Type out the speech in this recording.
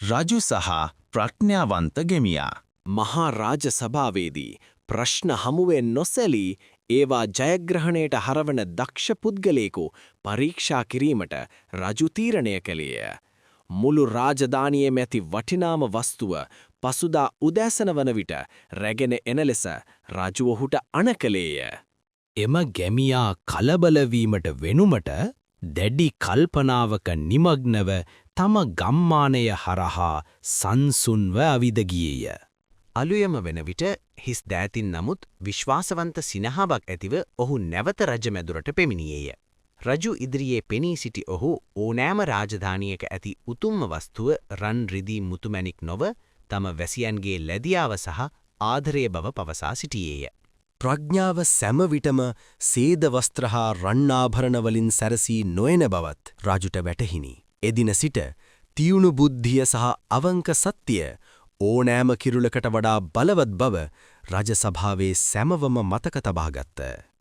රජු සහ ප්‍රඥාවන්ත ගෙමියා. මහා රාජ සභාවේදී ප්‍රශ්න හමුවෙන් නොසැලී ඒවා ජයග්‍රහණයට හරවන දක්ෂ පුද්ගලයෙකු පරීක්ෂා කිරීමට රජු තීරණය කළේය. මුළු රාජධානියේම ඇති වටිනාම වස්තුව පසුදා උදෑසන වන විට රැගෙන එන ලෙස රජු ඔහුට අණ කළේය. එම ගැමියා කලබලවීමට වෙනුමට දැඩි කල්පනාවක නිමග්නව තම ගම්මානය හරහා සංසුන්ව අවිද ගියේය. අලුයම වන විට හිස් දෑතින් නමුත් විශ්වාසවන්ත සිනහාවක් ඇතිව ඔහු නැවත රජමැදුරට පෙමිණියේය. රජු ඉදිරියේ පෙනී සිටි ඔහු ඕනෑම රාජධානියක ඇති උතුම්ම වස්තුව රන් රිදී මුතුමැණික් නොව තම වැසියන්ගේ ලැදියාව සහ ආදරය බව පවසා සිටියේය. ප්‍රඥාව සැම විටම සේද වස්ත්‍ර හා රන්ආභරණ වලින් සැරසී නොයන බවත් රජුට වැටහිණි. එදින සිට තියුණු බුද්ධිය සහ අවංක සත්‍යය ඕනෑම කිරුළකට වඩා බලවත් බව රජ සභාවේ සැමවම මතක තබාගත්ත.